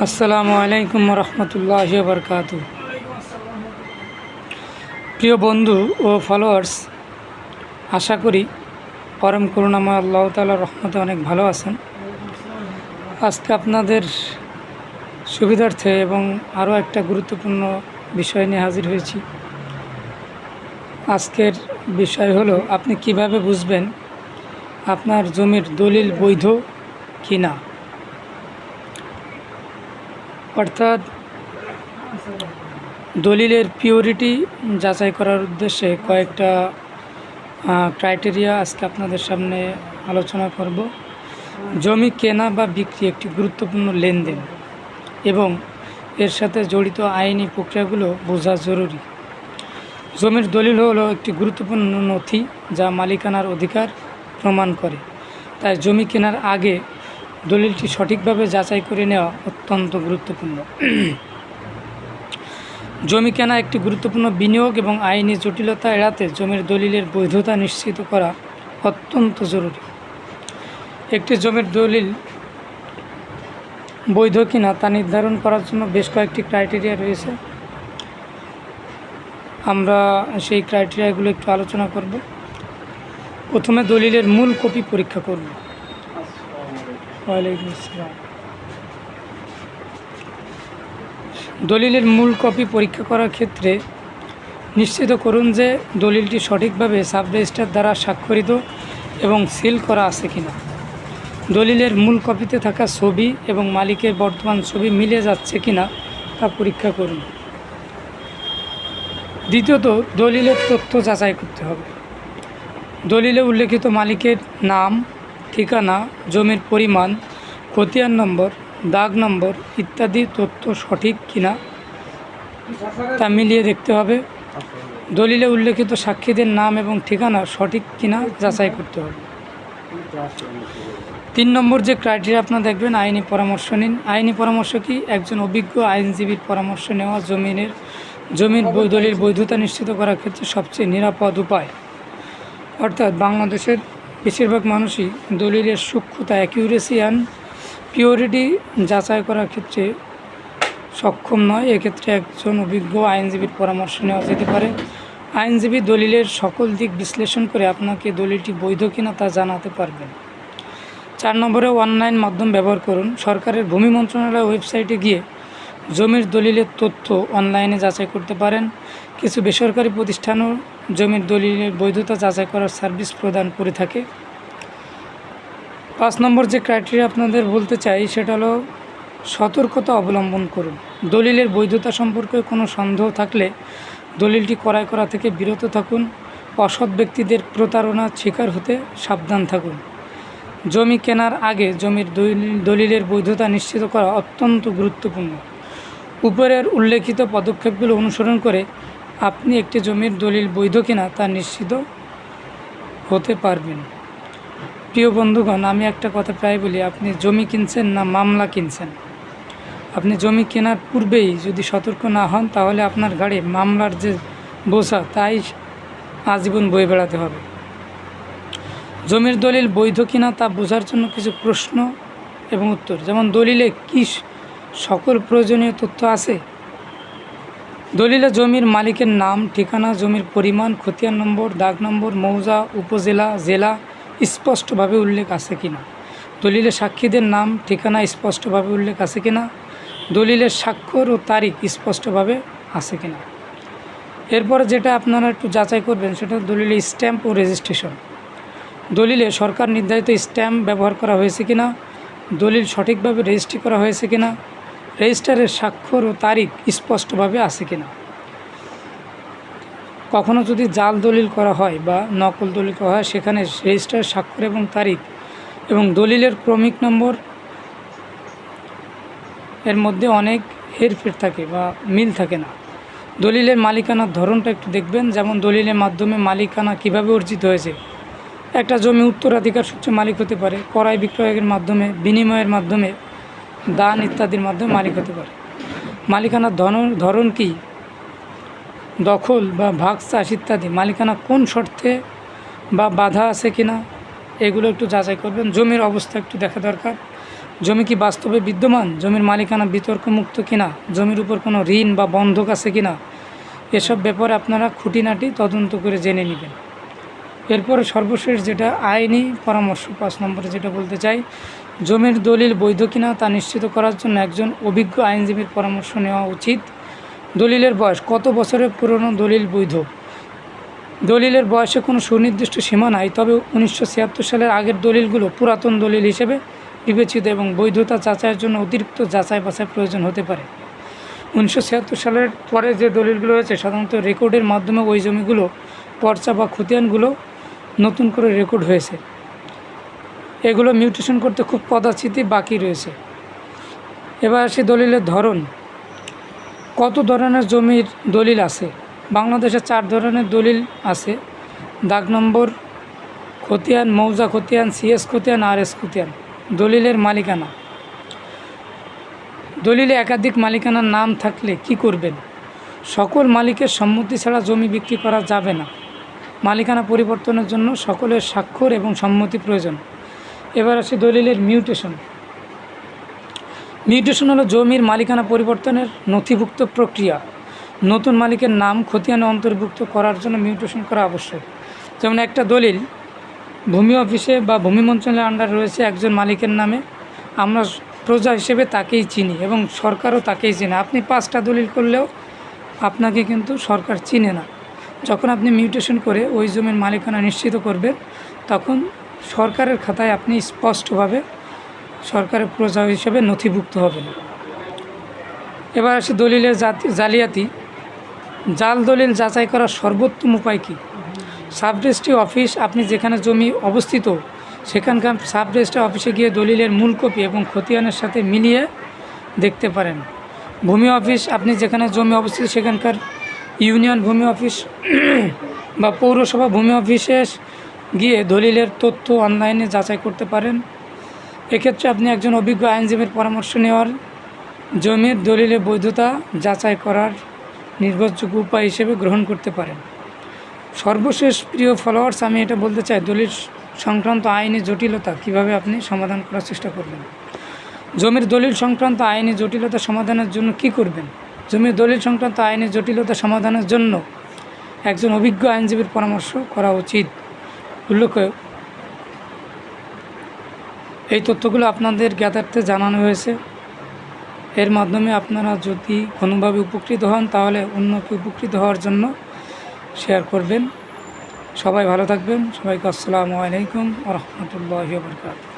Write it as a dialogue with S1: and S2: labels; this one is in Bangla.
S1: আসসালামু আলাইকুম রহমতুল্লাহি ওয়া বারাকাতুহু। প্রিয় বন্ধু ও ফলোয়ার্স, আশা করি পরম করুণাময় আল্লাহ তাআলার রহমতে অনেক ভালো আছেন। আজকে আপনাদের সুবিধার্থে এবং আরও একটা গুরুত্বপূর্ণ বিষয় নিয়ে হাজির হয়েছি। আজকের বিষয় হলো, আপনি কিভাবে বুঝবেন আপনার জমির দলিল বৈধ কি না। অর্থাৎ দলিলের পিওরিটি যাচাই করার উদ্দেশ্যে কয়েকটা ক্রাইটেরিয়া আজকে আপনাদের সামনে আলোচনা করব। জমি কেনা বা বিক্রি একটি গুরুত্বপূর্ণ লেনদেন এবং এর সাথে জড়িত আইনি প্রক্রিয়াগুলো বোঝা জরুরি। জমির দলিল হলো একটি গুরুত্বপূর্ণ নথি যা মালিকানার অধিকার প্রমাণ করে। তাই জমি কেনার আগে দলিলটি সঠিকভাবে যাচাই করে নেওয়া অত্যন্ত গুরুত্বপূর্ণ। জমি কেনা একটি গুরুত্বপূর্ণ বিনিয়োগ এবং আইনি জটিলতা এড়াতে জমির দলিলের বৈধতা নিশ্চিত করা অত্যন্ত জরুরি। একটি জমির দলিল বৈধ কিনা তা নির্ধারণ করার জন্য বেশ কয়েকটি ক্রাইটেরিয়া রয়েছে। আমরা সেই ক্রাইটেরিয়াগুলো একটু আলোচনা করব। প্রথমে দলিলের মূল কপি পরীক্ষা করব। ওয়ালাইকুম আসসালাম। দলিলের মূল কপি পরীক্ষা করার ক্ষেত্রে নিশ্চিত করুন যে দলিলটি সঠিকভাবে সাব রেজিস্ট্রার দ্বারা স্বাক্ষরিত এবং সিল করা আছে কিনা। দলিলের মূল কপিতে থাকা ছবি এবং মালিকের বর্তমান ছবি মিলে যাচ্ছে কিনা তা পরীক্ষা করুন। দ্বিতীয়ত, দলিলের তথ্য যাচাই করতে হবে। দলিলে উল্লেখিত মালিকের নাম, ঠিকানা, জমির পরিমাণ, খতিয়ান নম্বর, দাগ নম্বর ইত্যাদি তথ্য সঠিক কিনা তা মিলিয়ে দেখতে হবে। দলিলে উল্লেখিত সাক্ষীদের নাম এবং ঠিকানা সঠিক কিনা যাচাই করতে হবে। 3 নম্বর যে ক্রাইটেরিয়া আপনারা দেখবেন, আইনি পরামর্শ নিন। আইনি পরামর্শ কি? একজন অভিজ্ঞ আইনজীবীর পরামর্শ নেওয়া জমির দলিল বৈধতা নিশ্চিত করার ক্ষেত্রে সবচেয়ে নিরাপদ উপায়। অর্থাৎ বাংলাদেশের বেশিরভাগ মানুষই দলিলের সূক্ষ্মতা, অ্যাকিউরেসি অ্যান্ড পিওরিটি যাচাই করার ক্ষেত্রে সক্ষম নয়। এক্ষেত্রে একজন অভিজ্ঞ আইনজীবীর পরামর্শ নেওয়া যেতে পারে। আইনজীবী দলিলের সকল দিক বিশ্লেষণ করে আপনাকে দলিলটি বৈধ কিনা তা জানাতে পারবেন। 4 নম্বরে অনলাইন মাধ্যম ব্যবহার করুন। সরকারের ভূমি মন্ত্রণালয়ের ওয়েবসাইটে গিয়ে জমির দলিলের তথ্য অনলাইনে যাচাই করতে পারেন। কিছু বেসরকারি প্রতিষ্ঠানও জমির দলিলের বৈধতা যাচাই করার সার্ভিস প্রদান করে থাকে। 5 নম্বর যে ক্রাইটেরিয়া আপনাদের বলতে চাই সেটা হলো সতর্কতা অবলম্বন করুন। দলিলের বৈধতা সম্পর্কে কোনো সন্দেহ থাকলে দলিলটি ক্রয় করা থেকে বিরত থাকুন। অসৎ ব্যক্তিদের প্রতারণার শিকার হতে সাবধান থাকুন। জমি কেনার আগে জমির দলিলের বৈধতা নিশ্চিত করা অত্যন্ত গুরুত্বপূর্ণ। উপরের উল্লেখিত পদক্ষেপগুলো অনুসরণ করে আপনি একটি জমির দলিল বৈধ কিনা তা নিশ্চিত হতে পারবেন। প্রিয় বন্ধুগণ, আমি একটা কথা প্রায় বলি, আপনি জমি কিনছেন না মামলা কিনছেন। আপনি জমি কেনার পূর্বেই যদি সতর্ক না হন তাহলে আপনার ঘাড়ে মামলার যে বোঝা তাই আজীবন বয়ে বেড়াতে হবে। জমির দলিল বৈধ কিনা তা বোঝার জন্য কিছু প্রশ্ন এবং উত্তর, যেমন দলিলে কি সকল প্রয়োজনীয় তথ্য আছে। দলিলে জমির মালিকের নাম, ঠিকানা, জমির পরিমাণ, খতিয়ান নম্বর, দাগ নম্বর, মৌজা, উপজেলা, জেলা স্পষ্টভাবে উল্লেখ আছে কিনা। দলিলে সাক্ষীদের নাম, ঠিকানা স্পষ্টভাবে উল্লেখ আছে কিনা। দলিলের স্বাক্ষর ও তারিখ স্পষ্টভাবে আছে কিনা। এরপরে যেটা আপনারা একটু যাচাই করবেন সেটা দলিলে স্ট্যাম্প ও রেজিস্ট্রেশন। দলিলে সরকার নির্ধারিত স্ট্যাম্প ব্যবহার করা হয়েছে কিনা। দলিল সঠিকভাবে রেজিস্ট্রি করা হয়েছে কিনা। রেজিস্ট্রারের স্বাক্ষর ও তারিখ স্পষ্টভাবে আছে কিনা। কখনো যদি জাল দলিল করা হয় বা নকল দলিল করা হয়, সেখানে রেজিস্ট্রারের স্বাক্ষর এবং তারিখ এবং দলিলের ক্রমিক নম্বর এর মধ্যে অনেক হেরফের থাকে বা মিল থাকে না। দলিলের মালিকানার ধরনটা একটু দেখবেন, যেমন দলিলের মাধ্যমে মালিকানা কিভাবে অর্জিত হয়েছে। একটা জমি উত্তরাধিকার সূত্রে মালিক হতে পারে, ক্রয় বিক্রয়ের মাধ্যমে, বিনিময়ের মাধ্যমে, দান ইত্যাদির মাধ্যমে মালিক হতে পারে। মালিকানার ধরন কি, দখল বা ভাগ চাষ ইত্যাদি। মালিকানা কোন শর্তে বা বাধা আছে কিনা এগুলো একটু যাচাই করবেন। জমির অবস্থা একটু দেখা দরকার। জমি কি বাস্তবে বিদ্যমান, জমির মালিকানা বিতর্কমুক্ত কিনা, জমির উপর কোনো ঋণ বা বন্ধক আছে কিনা, এসব ব্যাপারে আপনারা খুঁটিনাটি তদন্ত করে জেনে নেবেন। এরপরে সর্বশেষ যেটা আইনি পরামর্শ, 5 নম্বরে যেটা বলতে চাই, জমির দলিল বৈধ কিনা তা নিশ্চিত করার জন্য একজন অভিজ্ঞ আইনজীবীর পরামর্শ নেওয়া উচিত। দলিলের বয়স, কত বছরের পুরনো দলিল বৈধ? দলিলের বয়সে কোনো সুনির্দিষ্ট সীমা নাই, তবে 1976 সালের আগের দলিলগুলো পুরাতন দলিল হিসেবে বিবেচিত এবং বৈধতা যাচাইয়ের জন্য অতিরিক্ত যাচাই বাছাই প্রয়োজন হতে পারে। 1976 সালের পরে যে দলিলগুলো হয়েছে সাধারণত রেকর্ডের মাধ্যমে ওই জমিগুলো পর্চা বা খতিয়ানগুলো নতুন করে রেকর্ড হয়েছে। এগুলো মিউটেশন করতে খুব পদাচিতি বাকি রয়েছে। এবার আসি দলিলের ধরন। কত ধরনের জমির দলিল আছে? বাংলাদেশে 4 ধরনের দলিল আছে। দাগ নম্বর খতিয়ান, মৌজা খতিয়ান, সিএস খতিয়ান, আরএস খতিয়ান। দলিলের মালিকানা, দলিলে একাধিক মালিকানার নাম থাকলে কি করবেন? সকল মালিকের সম্মতি ছাড়া জমি বিক্রি করা যাবে না। মালিকানা পরিবর্তনের জন্য সকলের স্বাক্ষর এবং সম্মতি প্রয়োজন। এবার আসি দলিলের মিউটেশন। মিউটেশন হলো জমির মালিকানা পরিবর্তনের নথিভুক্ত প্রক্রিয়া। নতুন মালিকের নাম খতিয়ানে অন্তর্ভুক্ত করার জন্য মিউটেশন করা আবশ্যক। যেমন একটা দলিল ভূমি অফিসে বা ভূমি মন্ত্রণালয়ের আন্ডার রয়েছে একজন মালিকের নামে, আমরা প্রজা হিসেবে তাকেই চিনি এবং সরকারও তাকেই চিনে। আপনি 5টা দলিল করলেও আপনাকে কিন্তু সরকার চিনে না। যখন আপনি মিউটেশন করে ওই জমির মালিকানা নিশ্চিত করবেন, তখন সরকারের খাতায় আপনি স্পষ্টভাবে সরকারের প্রজা হিসেবে নথিভুক্ত হবেন। এবার আসি দলিলের জালিয়াতি। জাল দলিল যাচাই করার সর্বোত্তম উপায় কী? সাব রেজিস্ট্রি অফিস, আপনি যেখানে জমি অবস্থিত সেখানকার সাব রেজিস্ট্রি অফিসে গিয়ে দলিলের মূল কপি এবং খতিয়ানের সাথে মিলিয়ে দেখতে পারেন। ভূমি অফিস, আপনি যেখানে জমি অবস্থিত সেখানকার ইউনিয়ন ভূমি অফিস বা পৌরসভা ভূমি অফিসে গিয়ে দলিলের তথ্য অনলাইনে যাচাই করতে পারেন। এক্ষেত্রে আপনি একজন অভিজ্ঞ আইনজীবীর পরামর্শ নেওয়ার জমির দলিলের বৈধতা যাচাই করার নির্ভরযোগ্য উপায় হিসেবে গ্রহণ করতে পারেন। সর্বশেষ প্রিয় ফলোয়ার্স, আমি এটা বলতে চাই, দলিল সংক্রান্ত আইনি জটিলতা কিভাবে আপনি সমাধান করার চেষ্টা করবেন। জমির দলিল সংক্রান্ত আইনি জটিলতা সমাধানের জন্য কি করবেন? জমির দলিল সংক্রান্ত আইনি জটিলতা সমাধানের জন্য একজন অভিজ্ঞ আইনজীবীর পরামর্শ করা উচিত। উল্লেখ্য, এই তথ্যগুলো আপনাদের জ্ঞাতার্থে জানানো হয়েছে। এর মাধ্যমে আপনারা যদি কোনোভাবে উপকৃত হন তাহলে অন্যকে উপকৃত হওয়ার জন্য শেয়ার করবেন। সবাই ভালো থাকবেন। সবাইকে আসসালামু আলাইকুম ওয়া রাহমাতুল্লাহি ওয়া বারাকাতুহু।